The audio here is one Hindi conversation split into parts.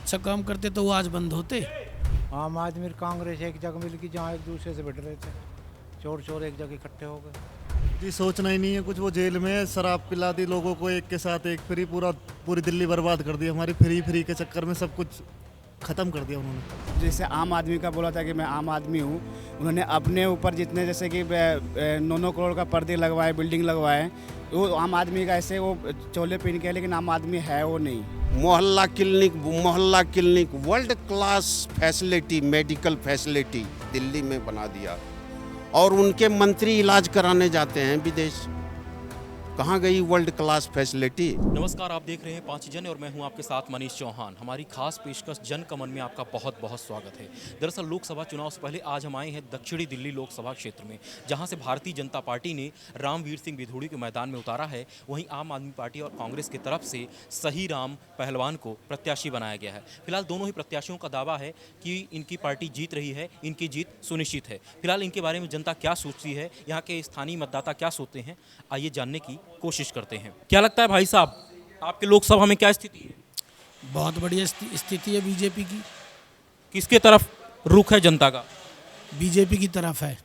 अच्छा काम करते तो वो आज बंद होते। आम आदमी और कांग्रेस एक जगह मिल गई जहाँ एक दूसरे से भिड़ रहे थे, चोर चोर एक जगह इकट्ठे हो गए। जी सोचना ही नहीं है कुछ। वो जेल में शराब पिला दी लोगों को, एक के साथ एक फ्री, पूरी दिल्ली बर्बाद कर दी हमारी। फ्री के चक्कर में सब कुछ ख़त्म कर दिया उन्होंने। जैसे आम आदमी का बोला था कि मैं आम आदमी हूँ, उन्होंने अपने ऊपर जितने जैसे कि 9 करोड़ का पर्दे लगवाए, बिल्डिंग लगवाए, वो आम आदमी का ऐसे वो चोले पहन के, लेकिन आम आदमी है वो नहीं। मोहल्ला clinic world class facility, medical facility Delhi में बना दिया। और उनके मंत्री इलाज कराने जाते हैं विदेश। कहाँ गई वर्ल्ड क्लास फैसिलिटी? नमस्कार, आप देख रहे हैं पांच जन और मैं हूं आपके साथ मनीष चौहान। हमारी खास पेशकश जन कमन में आपका बहुत बहुत स्वागत है। दरअसल लोकसभा चुनाव से पहले आज हम आए हैं दक्षिणी दिल्ली लोकसभा क्षेत्र में, जहां से भारतीय जनता पार्टी ने रामवीर सिंह विधोड़ी को मैदान में उतारा है। वहीं आम आदमी पार्टी और कांग्रेस की तरफ से सही राम पहलवान को प्रत्याशी बनाया गया है। फिलहाल दोनों ही प्रत्याशियों का दावा है कि इनकी पार्टी जीत रही है, इनकी जीत सुनिश्चित है। फिलहाल इनके बारे में जनता क्या सोचती है, यहाँ के स्थानीय मतदाता क्या सोचते हैं, आइए जानने की कोशिश करते हैं। क्या लगता है भाई साहब, आपके लोकसभा में क्या स्थिति है? बहुत बढ़िया स्थिति है बीजेपी की। किसके तरफ रुख है जनता का? बीजेपी की तरफ है,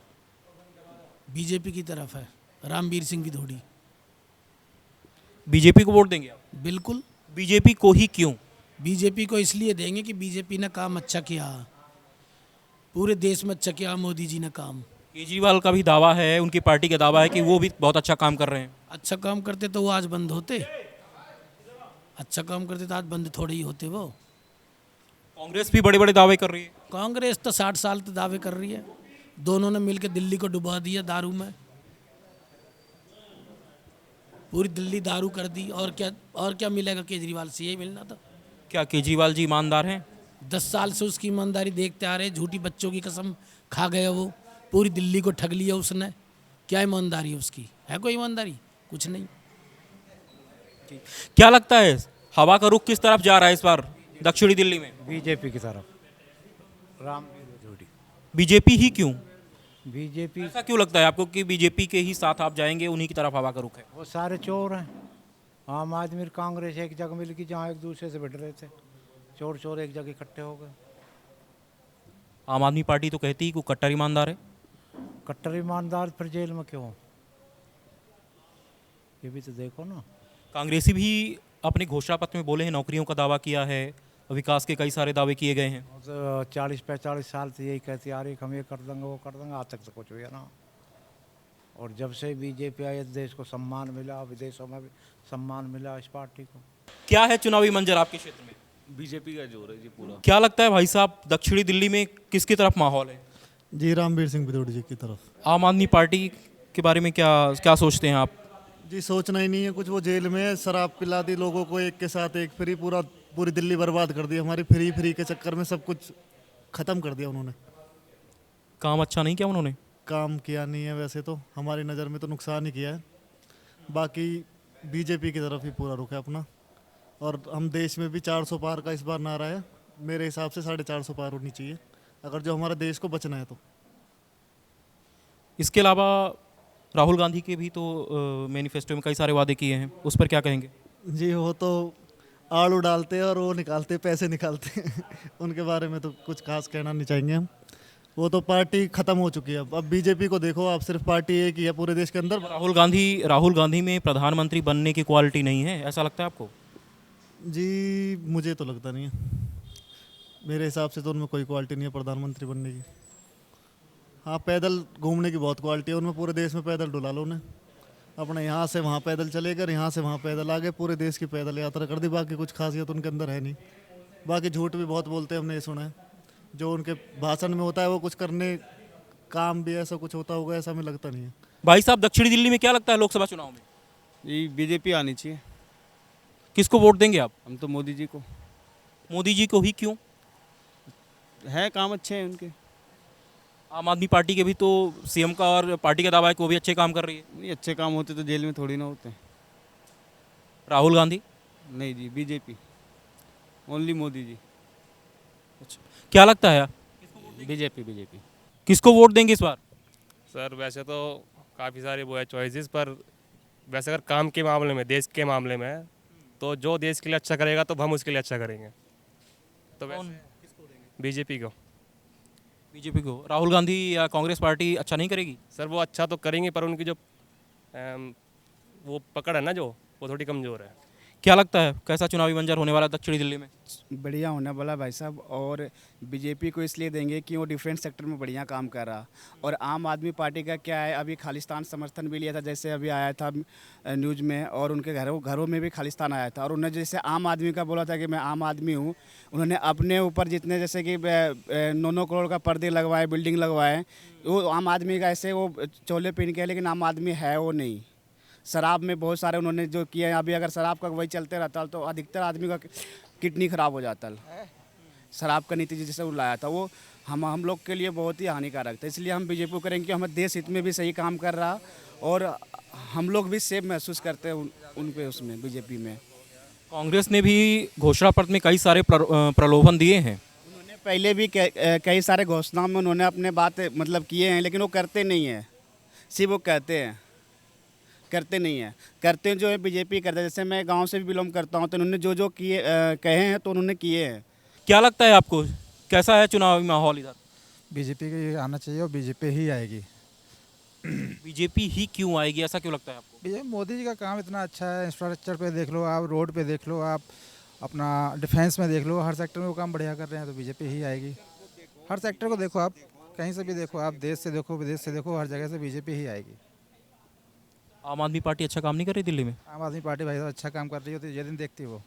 बीजेपी की तरफ है। रामवीर सिंह विधोड़ी। बीजेपी को वोट देंगे आप? बिल्कुल। बीजेपी को ही क्यों? बीजेपी को इसलिए देंगे कि बीजेपी ने काम अच्छा किया, पूरे देश में अच्छा किया मोदी जी ने काम। केजरीवाल का भी दावा है, उनकी पार्टी का दावा है कि वो भी बहुत अच्छा काम कर रहे हैं। अच्छा काम करते तो वो आज बंद होते। अच्छा काम करते तो आज बंद थोड़े ही होते वो। कांग्रेस भी बड़े बड़े दावे कर रही है। कांग्रेस तो 60 साल तो दावे कर रही है। दोनों ने मिलकर दिल्ली को डुबा दिया दारू में, पूरी दिल्ली दारू कर दी। और क्या मिलेगा केजरीवाल से? यही मिलना था। क्या केजरीवाल जी ईमानदार हैं? 10 साल से उसकी ईमानदारी देखते आ रहे। झूठी बच्चों की कसम खा गया वो, पूरी दिल्ली को ठग लिया उसने। क्या ईमानदारी है उसकी? है कोई ईमानदारी? कुछ नहीं। क्या लगता है हवा का रुख किस तरफ जा रहा है इस बार दक्षिणी दिल्ली में? बीजेपी की तरफ, रामवीर विधोड़ी। बीजेपी ही क्यों? बीजेपी, ऐसा क्यों लगता है आपको कि बीजेपी के ही साथ आप जाएंगे, उन्हीं की तरफ हवा का रुख है? वो सारे चोर हैं। आम आदमी और कांग्रेस एक जगह मिल गई जहाँ एक दूसरे से भिड़ रहे थे, चोर चोर एक जगह इकट्ठे हो गए। आम आदमी पार्टी तो कहती है कि वो कट्टर ईमानदार है। कट्टर ईमानदार फिर जेल में क्यों? ये भी तो देखो ना। कांग्रेसी भी अपने घोषणा पत्र में बोले हैं, नौकरियों का दावा किया है, विकास के कई सारे दावे किए गए हैं। 40-45 साल से यही कहती आ रही कि हम ये कर देंगे वो कर देंगे, आज तक तो कुछ हुआ ना। और जब से बीजेपी आई देश को सम्मान मिला, विदेशों में भी सम्मान मिला इस पार्टी को। क्या है चुनावी मंजर आपके क्षेत्र में? बीजेपी का जोर है जी पूरा। क्या लगता है भाई साहब, दक्षिणी दिल्ली में किसकी तरफ माहौल है? जी रामवीर सिंह विधोड़ी जी की तरफ। आम आदमी पार्टी के बारे में क्या क्या सोचते हैं आप? जी सोचना ही नहीं है कुछ। वो जेल में शराब पिला दी लोगों को, एक के साथ एक फ्री, पूरी दिल्ली बर्बाद कर दी हमारी। फ्री के चक्कर में सब कुछ ख़त्म कर दिया उन्होंने। काम अच्छा नहीं किया उन्होंने? काम किया नहीं है वैसे तो, हमारी नज़र में तो नुकसान ही किया है। बाकी बीजेपी की तरफ ही पूरा रुख है अपना। और हम देश में भी 400 पार का इस बार नारा है। मेरे हिसाब से 450 पार होनी चाहिए अगर जो हमारे देश को बचना है तो। इसके अलावा राहुल गांधी के भी तो मैनिफेस्टो में कई सारे वादे किए हैं, उस पर क्या कहेंगे? जी वो तो आड़ू डालते हैं और वो निकालते, पैसे निकालते हैं उनके बारे में तो कुछ खास कहना नहीं चाहेंगे हम। वो तो पार्टी ख़त्म हो चुकी है। अब बीजेपी को देखो आप, सिर्फ पार्टी एक ही है पूरे देश के अंदर। राहुल गांधी में प्रधानमंत्री बनने की क्वालिटी नहीं है, ऐसा लगता है आपको? जी मुझे तो लगता नहीं है। मेरे हिसाब से तो उनमें कोई क्वालिटी नहीं है प्रधानमंत्री बनने की। हाँ, पैदल घूमने की बहुत क्वालिटी है उनमें। पूरे देश में पैदल डुला लो उन्हें। अपने यहाँ से वहाँ पैदल चले गए, यहाँ से वहाँ पैदल आ गए, पूरे देश की पैदल यात्रा कर दी। बाकी कुछ खासियत उनके अंदर है नहीं। बाकी झूठ भी बहुत बोलते हैं, हमने ये सुना है। जो उनके भाषण में होता है वो कुछ करने, काम भी ऐसा कुछ होता होगा ऐसा हमें लगता नहीं है। भाई साहब, दक्षिणी दिल्ली में क्या लगता है लोकसभा चुनाव में? ये बीजेपी आनी चाहिए। किसको वोट देंगे आप? हम तो मोदी जी को। मोदी जी को ही क्यों? है काम अच्छे हैं उनके। आम आदमी पार्टी के भी तो सीएम का और पार्टी का दावा है कि वो भी अच्छे काम कर रही है। नहीं, अच्छे काम होते तो जेल में थोड़ी ना होते। राहुल गांधी? नहीं जी, बीजेपी, ओनली मोदी जी। अच्छा, क्या लगता है बीजेपी। किसको वोट देंगे इस बार? सर वैसे तो काफ़ी सारे वो है चॉइसेस, पर वैसे अगर काम के मामले में, देश के मामले में, तो जो देश के लिए अच्छा करेगा तो हम उसके लिए अच्छा करेंगे। तो कौन? वैसे बीजेपी को। बीजेपी को। राहुल गांधी या कांग्रेस पार्टी अच्छा नहीं करेगी? सर वो अच्छा तो करेंगे पर उनकी जो वो पकड़ है ना जो वो थोड़ी कमज़ोर है। क्या लगता है कैसा चुनावी मंजर होने वाला है दक्षिणी दिल्ली में? बढ़िया होने वाला भाई साहब। और बीजेपी को इसलिए देंगे कि वो डिफेंस सेक्टर में बढ़िया काम कर रहा। और आम आदमी पार्टी का क्या है, अभी खालिस्तान समर्थन भी लिया था, जैसे अभी आया था न्यूज़ में, और उनके घरों में भी खालिस्तान आया था। और उन्होंने जैसे आम आदमी का बोला था कि मैं आम आदमी हूँ, उन्होंने अपने ऊपर जितने जैसे कि 9-9 करोड़ का पर्दे लगवाए, बिल्डिंग लगवाए, वो आम आदमी का ऐसे वो चोले पहन के, लेकिन आम आदमी है वो नहीं। शराब में बहुत सारे उन्होंने जो किया है, अभी अगर शराब का वही चलते रहता तो अधिकतर आदमी का किडनी खराब हो जाता। शराब का नीति जैसे वो लाया था, वो हम लोग के लिए बहुत ही हानिकारक था। इसलिए हम बीजेपी को करेंगे कि हमारे देश हित में भी सही काम कर रहा, और हम लोग भी सेफ महसूस करते हैं उन पे, उसमें बीजेपी में। कांग्रेस ने भी घोषणा पत्र में कई सारे प्रलोभन दिए हैं। उन्होंने पहले भी कई सारे घोषणाओं में उन्होंने अपने बात मतलब किए हैं, लेकिन वो करते नहीं हैं। सिर्फ वो कहते हैं, करते नहीं हैं। करते जो है बीजेपी करते हैं। जैसे मैं गांव से भी बिलोंग करता हूं, तो उन्होंने जो जो किए कहे हैं तो उन्होंने किए हैं। क्या लगता है आपको कैसा है चुनावी माहौल इधर? बीजेपी के आना चाहिए और बीजेपी ही आएगी। बीजेपी ही क्यों आएगी, ऐसा क्यों लगता है आपको? बीजेपी मोदी जी का काम इतना अच्छा है, इंफ्रास्ट्रक्चर पे देख लो आप, रोड पे देख लो आप, अपना डिफेंस में देख लो, हर सेक्टर में वो काम बढ़िया कर रहे हैं, तो बीजेपी ही आएगी। हर सेक्टर को देखो आप, कहीं से भी देखो आप, देश से देखो विदेश से देखो, हर जगह से बीजेपी ही आएगी। आम आदमी पार्टी अच्छा काम नहीं कर रही दिल्ली में? आम आदमी पार्टी भाई साहब अच्छा काम कर रही होती है, ये दिन देखती वो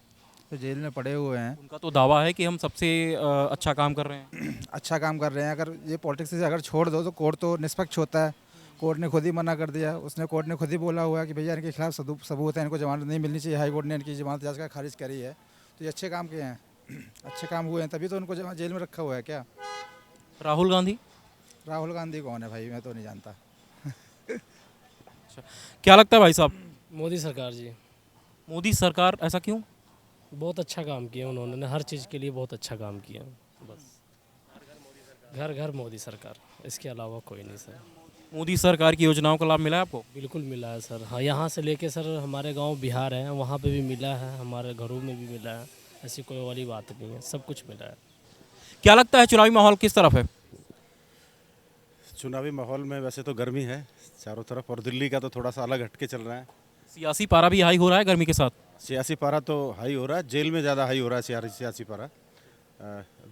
तो जेल में पड़े हुए हैं। उनका तो दावा है कि हम सबसे अच्छा काम कर रहे हैं। अच्छा काम कर रहे हैं। अगर ये पॉलिटिक्स से अगर छोड़ दो तो कोर्ट तो निष्पक्ष होता है। कोर्ट ने खुद ही मना कर दिया, कोर्ट ने खुद ही बोला हुआ है कि भैया इनके खिलाफ सबूत है, इनको जमानत नहीं मिलनी चाहिए। हाई कोर्ट ने इनकी जमानत याचिका खारिज करी है, तो ये अच्छे काम किए हैं, अच्छे काम हुए हैं, तभी तो उनको जेल में रखा हुआ है। क्या राहुल गांधी? राहुल गांधी कौन है भाई, मैं तो नहीं जानता। क्या लगता है भाई साहब? मोदी सरकार जी, मोदी सरकार, ऐसा क्यों? बहुत अच्छा काम किया उन्होंने, हर चीज़ के लिए बहुत अच्छा काम किया। बस घर घर मोदी सरकार, इसके अलावा कोई नहीं सर। मोदी सरकार की योजनाओं का लाभ मिला है आपको? बिल्कुल मिला है सर। हाँ, यहाँ से लेके सर हमारे गांव बिहार है, वहाँ पे भी मिला है, हमारे घरों में भी मिला है। ऐसी कोई वाली बात नहीं है, सब कुछ मिला है। क्या लगता है चुनावी माहौल किस तरफ है? चुनावी माहौल में वैसे तो गर्मी है चारों तरफ, और दिल्ली का तो थोड़ा सा अलग हटके चल रहा है। सियासी पारा भी हाई हो रहा है गर्मी के साथ? सियासी पारा तो हाई हो रहा है, जेल में ज़्यादा हाई हो रहा है सियासी पारा।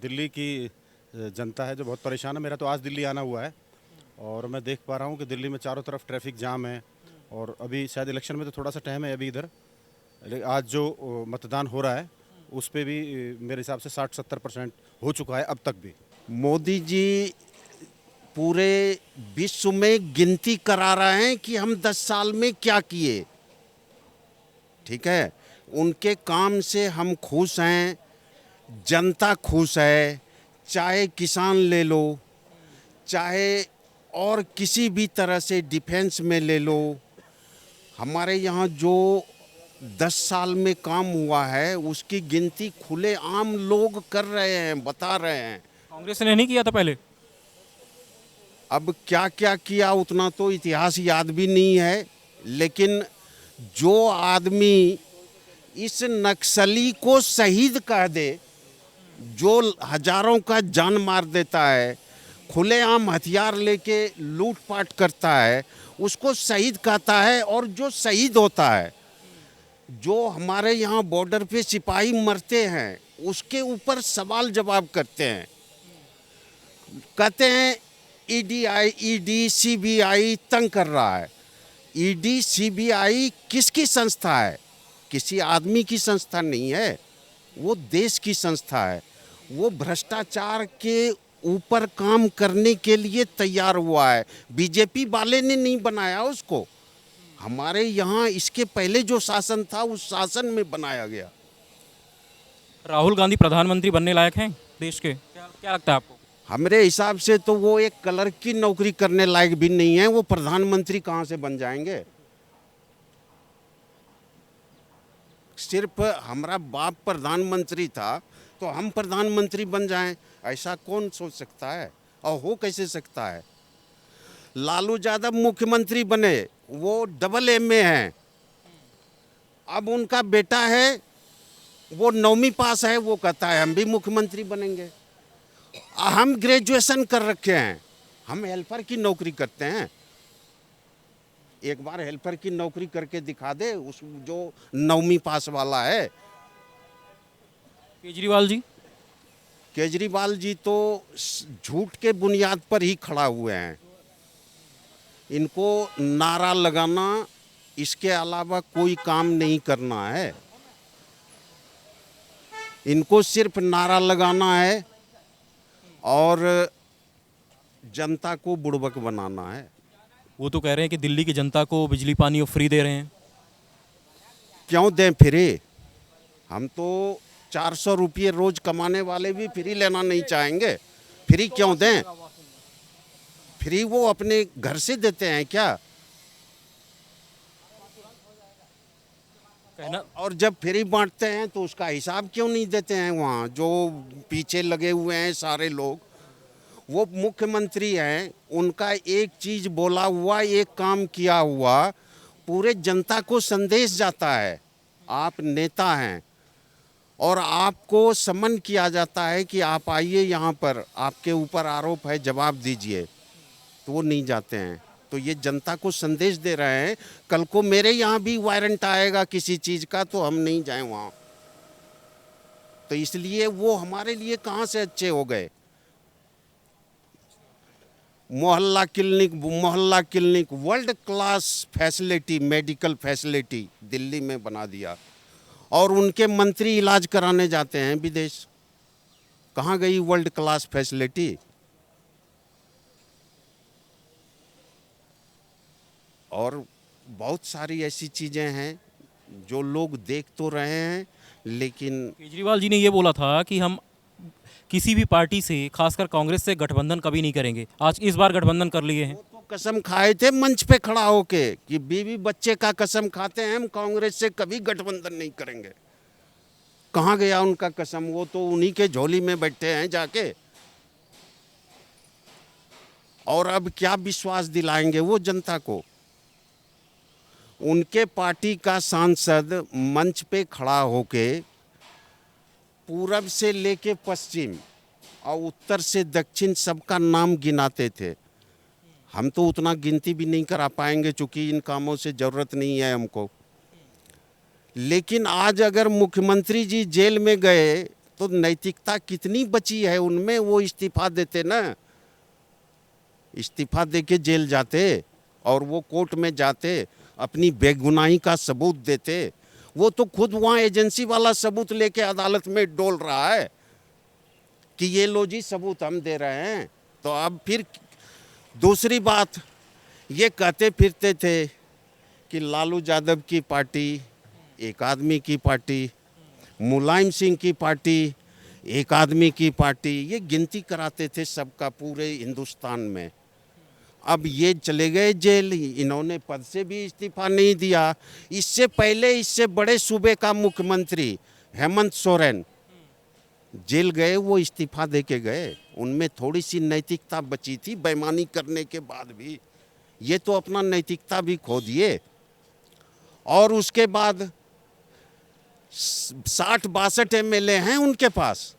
दिल्ली की जनता है जो बहुत परेशान है। मेरा तो आज दिल्ली आना हुआ है और मैं देख पा रहा हूँ कि दिल्ली में चारों तरफ ट्रैफिक जाम है, और अभी शायद इलेक्शन में तो थोड़ा सा टाइम है अभी इधर। आज जो मतदान हो रहा है उस पे भी मेरे हिसाब से 60-70% हो चुका है अब तक भी। मोदी जी पूरे विश्व में गिनती करा रहे हैं कि हम 10 साल में क्या किए। ठीक है, उनके काम से हम खुश हैं, जनता खुश है। चाहे किसान ले लो, चाहे और किसी भी तरह से डिफेंस में ले लो, हमारे यहाँ जो 10 साल में काम हुआ है उसकी गिनती खुले आम लोग कर रहे हैं, बता रहे हैं। कांग्रेस ने नहीं किया था पहले? अब क्या क्या किया उतना तो इतिहास याद भी नहीं है, लेकिन जो आदमी इस नक्सली को शहीद कह दे, जो हजारों का जान मार देता है, खुलेआम हथियार लेके लूटपाट करता है, उसको शहीद कहता है। और जो शहीद होता है, जो हमारे यहाँ बॉर्डर पे सिपाही मरते हैं, उसके ऊपर सवाल जवाब करते हैं। कहते हैं ईडी सीबीआई तंग कर रहा है। ईडी सीबीआई किसकी संस्था है? किसी आदमी की संस्था नहीं है, वो देश की संस्था है। वो भ्रष्टाचार के ऊपर काम करने के लिए तैयार हुआ है। बीजेपी वाले ने नहीं बनाया उसको, हमारे यहाँ इसके पहले जो शासन था उस शासन में बनाया गया। राहुल गांधी प्रधानमंत्री बनने लायक हैं देश के? क्या लगता है आपको? हमारे हिसाब से तो वो एक क्लर्क की नौकरी करने लायक भी नहीं है। वो प्रधानमंत्री कहाँ से बन जाएंगे? सिर्फ हमारा बाप प्रधानमंत्री था तो हम प्रधानमंत्री बन जाएं, ऐसा कौन सोच सकता है? और हो कैसे सकता है? लालू यादव मुख्यमंत्री बने, वो AA में हैं। अब उनका बेटा है वो 9वीं पास है, वो कहता है हम भी मुख्यमंत्री बनेंगे। हम ग्रेजुएशन कर रखे हैं, हम हेल्पर की नौकरी करते हैं। एक बार हेल्पर की नौकरी करके दिखा दे उस जो 9वीं पास वाला है। केजरीवाल जी तो झूठ के बुनियाद पर ही खड़ा हुए हैं। इनको नारा लगाना, इसके अलावा कोई काम नहीं करना है। इनको सिर्फ नारा लगाना है और जनता को बुड़बक बनाना है। वो तो कह रहे हैं कि दिल्ली की जनता को बिजली पानी वो फ्री दे रहे हैं। क्यों दें फ्री? हम तो 400 रुपये रोज कमाने वाले भी फ्री लेना नहीं चाहेंगे। फ्री क्यों दें? फ्री वो अपने घर से देते हैं क्या? और जब फ्री बांटते हैं तो उसका हिसाब क्यों नहीं देते हैं? वहाँ जो पीछे लगे हुए हैं सारे लोग, वो मुख्यमंत्री हैं, उनका एक चीज बोला हुआ, एक काम किया हुआ पूरे जनता को संदेश जाता है। आप नेता हैं और आपको समन किया जाता है कि आप आइए यहाँ पर, आपके ऊपर आरोप है, जवाब दीजिए, तो वो नहीं जाते हैं। तो ये जनता को संदेश दे रहे हैं, कल को मेरे यहाँ भी वारंट आएगा किसी चीज का तो हम नहीं जाएं वहाँ। तो इसलिए वो हमारे लिए कहाँ से अच्छे हो गए? मोहल्ला clinic world class facility, medical facility Delhi में बना दिया। और उनके मंत्री इलाज कराने जाते हैं विदेश। कहाँ गई वर्ल्ड क्लास फैसिलिटी? और बहुत सारी ऐसी चीज़ें हैं जो लोग देख तो रहे हैं, लेकिन केजरीवाल जी ने ये बोला था कि हम किसी भी पार्टी से, खासकर कांग्रेस से गठबंधन कभी नहीं करेंगे। आज इस बार गठबंधन कर लिए हैं। वो तो कसम खाए थे मंच पे खड़ा होके कि बीवी बच्चे का कसम खाते हैं, हम कांग्रेस से कभी गठबंधन नहीं करेंगे। कहाँ गया उनका कसम? वो तो उन्हीं के झोली में बैठे हैं जाके। और अब क्या विश्वास दिलाएंगे वो जनता को? उनके पार्टी का सांसद मंच पे खड़ा होके पूरब से लेके पश्चिम और उत्तर से दक्षिण सबका नाम गिनाते थे। हम तो उतना गिनती भी नहीं करा पाएंगे, चूंकि इन कामों से ज़रूरत नहीं है हमको। लेकिन आज अगर मुख्यमंत्री जी जेल में गए तो नैतिकता कितनी बची है उनमें? वो इस्तीफा देते ना, इस्तीफा दे के जेल जाते और वो कोर्ट में जाते, अपनी बेगुनाही का सबूत देते। वो तो खुद वहाँ एजेंसी वाला सबूत लेके अदालत में डोल रहा है कि ये लो जी सबूत हम दे रहे हैं। तो अब फिर दूसरी बात, ये कहते फिरते थे कि लालू यादव की पार्टी एक आदमी की पार्टी, मुलायम सिंह की पार्टी एक आदमी की पार्टी, ये गिनती कराते थे सबका पूरे हिंदुस्तान में। अब ये चले गए जेल, इन्होंने पद से भी इस्तीफा नहीं दिया। इससे पहले इससे बड़े सूबे का मुख्यमंत्री हेमंत सोरेन जेल गए, वो इस्तीफा दे के गए। उनमें थोड़ी सी नैतिकता बची थी बेईमानी करने के बाद भी। ये तो अपना नैतिकता भी खो दिए। और उसके बाद 60-62 एमएलए हैं उनके पास।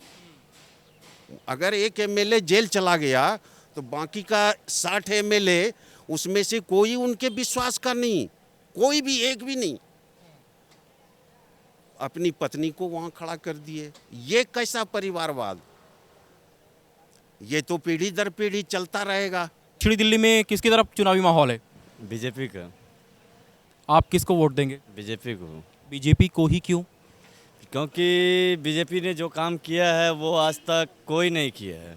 अगर एक एमएलए जेल चला गया तो बाकी का 60 एमएलए, उसमें से कोई उनके विश्वास का नहीं, कोई भी एक भी नहीं। अपनी पत्नी को वहां खड़ा कर दिए। ये कैसा परिवारवाद? ये तो पीढ़ी दर पीढ़ी चलता रहेगा। दक्षिणी दिल्ली में किसकी तरफ चुनावी माहौल है? बीजेपी का। आप किसको वोट देंगे? बीजेपी को। बीजेपी को ही क्यों? क्योंकि बीजेपी ने जो काम किया है वो आज तक कोई नहीं किया है।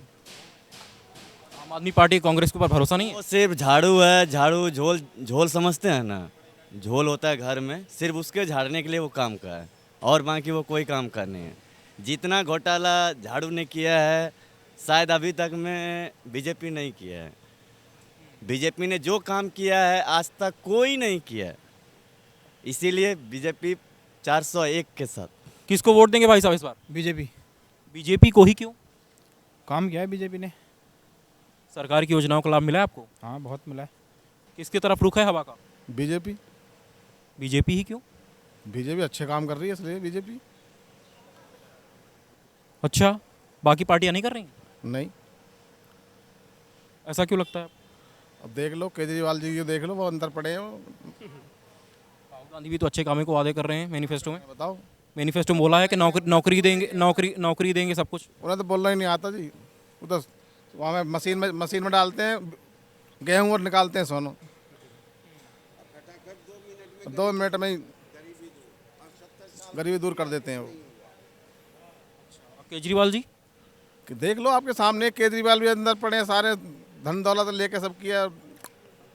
आम आदमी पार्टी कांग्रेस के ऊपर भरोसा नहीं है? वो सिर्फ झाड़ू है, झाड़ू झोल समझते हैं ना, झोल होता है घर में, सिर्फ उसके झाड़ने के लिए वो काम का है और बाकी वो कोई काम का नहीं है। जितना घोटाला झाड़ू ने किया है शायद अभी तक में बीजेपी नहीं किया है। बीजेपी ने जो काम किया है आज तक कोई नहीं किया है, इसीलिए बीजेपी 401 के साथ। किसको वोट देंगे भाई साहब इस बार? बीजेपी। बीजेपी को ही क्यों? काम किया है बीजेपी ने। सरकार की योजनाओं का लाभ मिला है आपको? हाँ, बहुत मिला है। किसकी तरफ रुख है हवा का? बीजेपी। बीजेपी ही क्यों? बीजेपी अच्छे काम कर रही है इसलिए बीजेपी। अच्छा, बाकी पार्टियां नहीं कर रही? नहीं। ऐसा क्यों लगता है? अब देख लो केजरीवाल जी को, देख लो वो अंदर पड़े हैं वो। राहुल गांधी भी तो अच्छे कामों को वादे कर रहे हैं मैनिफेस्टो में। बताओ, मैनिफेस्टो में बोला है कि नौकरी देंगे, नौकरी देंगे सब कुछ। उन्हें तो बोलना ही नहीं आता जी। वो तो वहाँ में मशीन में डालते हैं गेहूँ और निकालते हैं सोना। 2 मिनट में ही गरीबी दूर कर देते हैं वो। केजरीवाल जी? कि देख लो आपके सामने, केजरीवाल भी अंदर पड़े हैं, सारे धन दौलत लेके सब किया,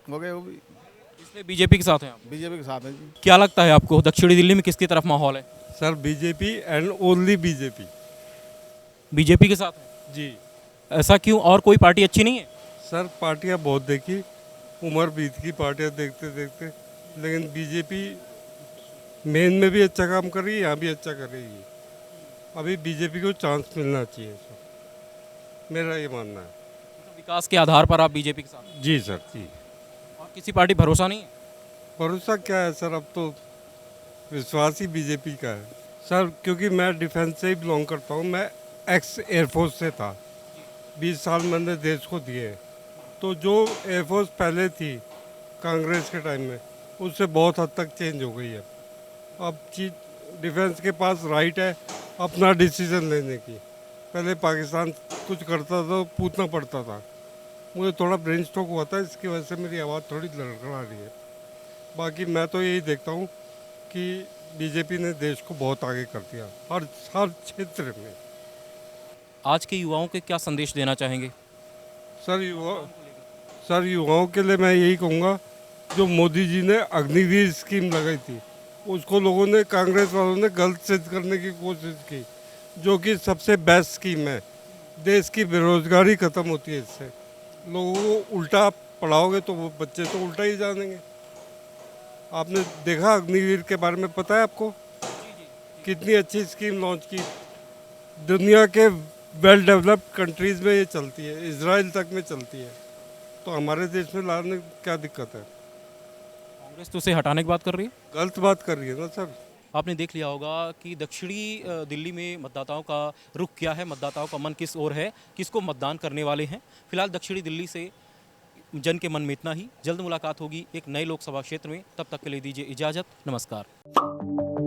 हो गए वो भी। इसलिए बीजेपी के साथ हैं आप? बीजेपी के साथ है जी। क्या लगता है आपको दक्षिणी दिल्ली में किसकी तरफ माहौल है? Sir BJP and only BJP. BJP के साथ है जी। ऐसा क्यों? और कोई पार्टी अच्छी नहीं है? सर पार्टियां बहुत देखी, उम्र बीत की पार्टियां देखते देखते, लेकिन बीजेपी मेन में भी अच्छा काम कर रही है, यहाँ भी अच्छा कर रही है। अभी बीजेपी को चांस मिलना चाहिए सर, मेरा ये मानना है। तो विकास के आधार पर आप बीजेपी के साथ हैं? जी सर जी। और किसी पार्टी भरोसा नहीं है? भरोसा क्या है सर, अब तो विश्वास ही बीजेपी का है सर, क्योंकि मैं डिफेंस से ही बिलोंग करता हूँ। मैं एक्स एयरफोर्स से था, 20 साल मैंने देश को दिए। तो जो एयरफोर्स पहले थी कांग्रेस के टाइम में, उससे बहुत हद तक चेंज हो गई है। अब डिफेंस के पास राइट है अपना डिसीजन लेने की। पहले पाकिस्तान कुछ करता था तो पूछना पड़ता था। मुझे थोड़ा ब्रेन स्ट्रोक हुआ था, इसकी वजह से मेरी आवाज़ थोड़ी लड़खड़ा रही है। बाकी मैं तो यही देखता हूँ कि बीजेपी ने देश को बहुत आगे कर दिया हर क्षेत्र में। आज के युवाओं के क्या संदेश देना चाहेंगे? सर युवाओं के लिए मैं यही कहूँगा, जो मोदी जी ने अग्निवीर स्कीम लगाई थी, उसको लोगों ने, कांग्रेस वालों ने गलत सिद्ध करने की कोशिश की, जो कि सबसे बेस्ट स्कीम है। देश की बेरोजगारी खत्म होती है इससे। लोगों को उल्टा पढ़ाओगे तो वो बच्चे तो उल्टा ही जानेंगे। आपने देखा अग्निवीर के बारे में, पता है आपको कितनी अच्छी स्कीम लॉन्च की? दुनिया के वेल डेवलप्ड कंट्रीज़ में ये चलती है, इजराइल तक में चलती है, तो हमारे देश में लाने में क्या दिक्कत है? कांग्रेस तो उसे हटाने की बात कर रही है। गलत बात कर रही है ना सर। आपने देख लिया होगा कि दक्षिणी दिल्ली में मतदाताओं का रुख क्या है, मतदाताओं का मन किस ओर है, किसको मतदान करने वाले हैं। फिलहाल दक्षिणी दिल्ली से जन के मन में इतना ही। जल्द मुलाकात होगी एक नए लोकसभा क्षेत्र में, तब तक के लिए दीजिए इजाज़त। नमस्कार।